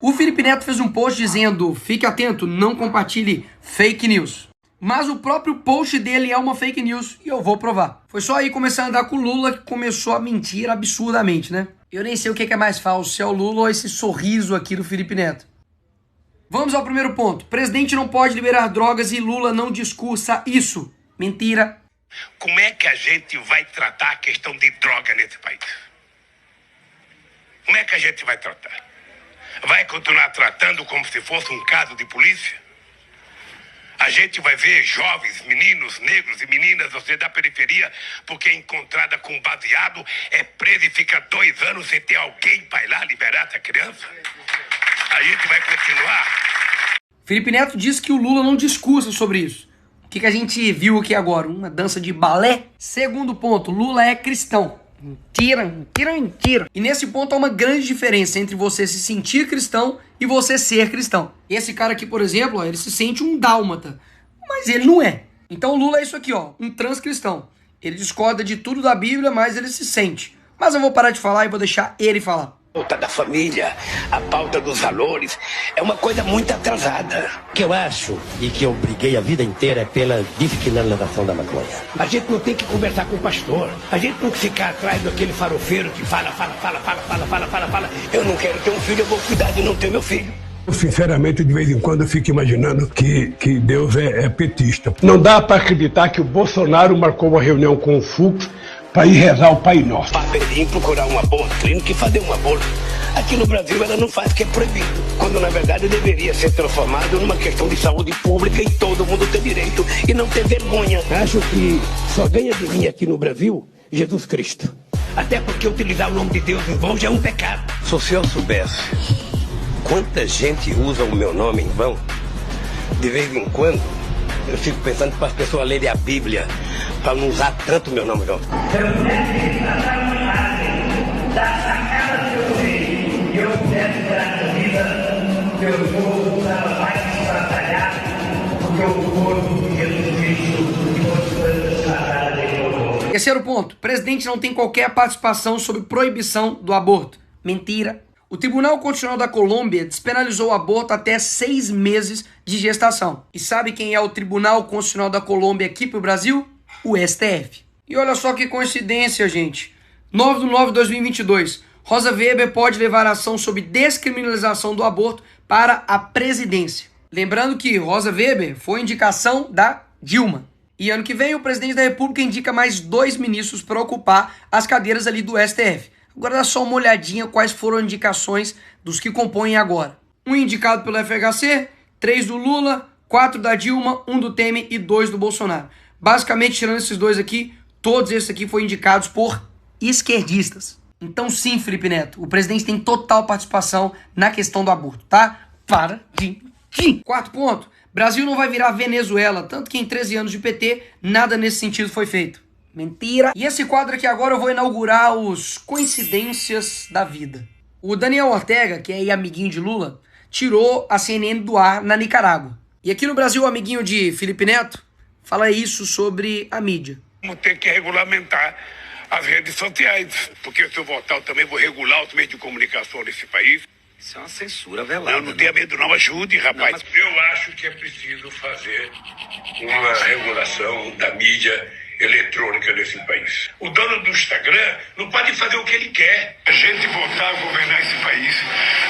O Felipe Neto fez um post dizendo: fique atento, não compartilhe fake news. Mas o próprio post dele é uma fake news e eu vou provar. Foi só aí começar a andar com o Lula que começou a mentir absurdamente, né? Eu nem sei o que é mais falso, se é o Lula ou esse sorriso aqui do Felipe Neto. Vamos ao primeiro ponto. Presidente não pode liberar drogas e Lula não discursa isso. Mentira. Como é que a gente vai tratar a questão de droga nesse país? Como é que a gente vai tratar? Vai continuar tratando como se fosse um caso de polícia? A gente vai ver jovens, meninos, negros e meninas, você da periferia, porque é encontrada com baseado, é presa e fica 2 anos sem ter alguém para ir lá liberar essa criança? A gente vai continuar. Felipe Neto disse que o Lula não discursa sobre isso. O que a gente viu aqui agora? Uma dança de balé? Segundo ponto, Lula é cristão. Mentira, mentira, mentira. E nesse ponto há uma grande diferença entre você se sentir cristão e você ser cristão. Esse cara aqui, por exemplo, ó, ele se sente um dálmata, mas ele não é. Então o Lula é isso aqui, ó, um transcristão. Ele discorda de tudo da Bíblia, mas ele se sente. Mas eu vou parar de falar e vou deixar ele falar. A pauta da família, a pauta dos valores, é uma coisa muito atrasada. O que eu acho e que eu briguei a vida inteira é pela descriminalização da maconha. A gente não tem que conversar com o pastor. A gente não tem que ficar atrás daquele farofeiro que fala. Eu não quero ter um filho, eu vou cuidar de não ter meu filho. Sinceramente, de vez em quando eu fico imaginando que Deus é petista. Não dá para acreditar que o Bolsonaro marcou uma reunião com o Fux para ir rezar o Pai Nosso. Papelinho, procurar uma boa clínica e fazer um aborto. Aqui no Brasil ela não faz porque é proibido. Quando na verdade deveria ser transformado numa questão de saúde pública e todo mundo ter direito e não ter vergonha. Acho que só ganha de mim aqui no Brasil Jesus Cristo. Até porque utilizar o nome de Deus em vão já é um pecado. Se o senhor soubesse quanta gente usa o meu nome em vão, de vez em quando eu fico pensando para as pessoas lerem a Bíblia, para não usar tanto o meu nome, não. Terceiro ponto, presidente não tem qualquer participação sobre proibição do aborto. Mentira. O Tribunal Constitucional da Colômbia despenalizou o aborto até 6 meses de gestação. E sabe quem é o Tribunal Constitucional da Colômbia aqui pro Brasil? O STF. E olha só que coincidência, gente. 9/9/2022. Rosa Weber pode levar ação sobre descriminalização do aborto para a presidência. Lembrando que Rosa Weber foi indicação da Dilma. E ano que vem o presidente da República indica mais 2 ministros para ocupar as cadeiras ali do STF. Agora dá só uma olhadinha quais foram as indicações dos que compõem agora. 1 indicado pelo FHC, 3 do Lula, 4 da Dilma, 1 do Temer e 2 do Bolsonaro. Basicamente, tirando esses 2 aqui, todos esses aqui foram indicados por esquerdistas. Então sim, Felipe Neto, o presidente tem total participação na questão do aborto, tá? Para de mentir. Quarto ponto, Brasil não vai virar Venezuela, tanto que em 13 anos de PT, nada nesse sentido foi feito. Mentira. E esse quadro aqui agora eu vou inaugurar os coincidências da vida. O Daniel Ortega, que é aí amiguinho de Lula, tirou a CNN do ar na Nicarágua. E aqui no Brasil, o amiguinho de Felipe Neto fala isso sobre a mídia. Vamos ter que regulamentar as redes sociais, porque se eu votar eu também vou regular os meios de comunicação nesse país. Isso é uma censura velada. Não tenha medo não, ajude, rapaz. Não, mas... Eu acho que é preciso fazer uma regulação da mídia eletrônica desse país. O dono do Instagram não pode fazer o que ele quer. A gente voltar a governar esse país,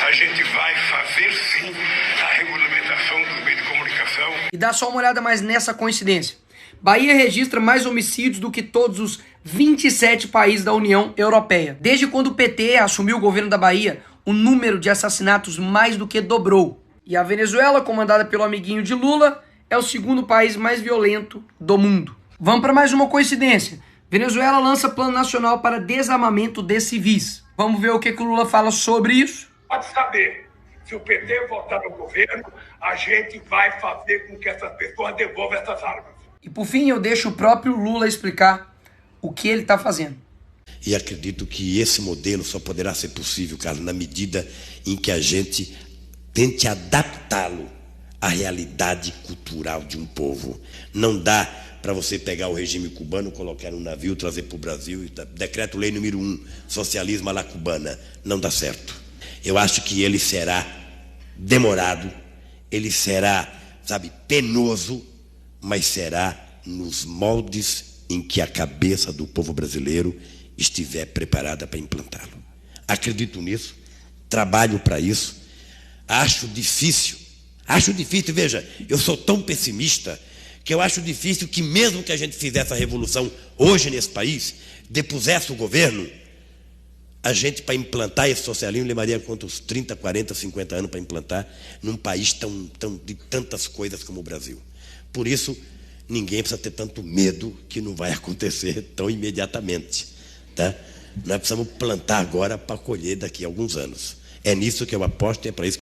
a gente vai fazer sim a regulamentação dos meios de comunicação. E dá só uma olhada mais nessa coincidência. Bahia registra mais homicídios do que todos os 27 países da União Europeia. Desde quando o PT assumiu o governo da Bahia, o número de assassinatos mais do que dobrou. E a Venezuela, comandada pelo amiguinho de Lula, é o 2º país mais violento do mundo. Vamos para mais uma coincidência. Venezuela lança plano nacional para desarmamento de civis. Vamos ver o que o Lula fala sobre isso? Pode saber, se o PT voltar no governo, a gente vai fazer com que essas pessoas devolvam essas armas. E por fim, eu deixo o próprio Lula explicar o que ele está fazendo. E acredito que esse modelo só poderá ser possível, cara, na medida em que a gente tente adaptá-lo à realidade cultural de um povo. Não dá para você pegar o regime cubano, colocar no navio, trazer para o Brasil, decreto-lei número 1, socialismo à la cubana. Não dá certo. Eu acho que ele será demorado, ele será, sabe, penoso, mas será nos moldes em que a cabeça do povo brasileiro estiver preparada para implantá-lo. Acredito nisso, trabalho para isso, acho difícil, veja, eu sou tão pessimista que eu acho difícil que mesmo que a gente fizesse a revolução hoje nesse país, depusesse o governo, a gente, para implantar esse socialismo, levaria quantos 30, 40, 50 anos para implantar num país de tantas coisas como o Brasil. Por isso, ninguém precisa ter tanto medo que não vai acontecer tão imediatamente. Tá? Nós precisamos plantar agora para colher daqui a alguns anos. É nisso que eu aposto e é para isso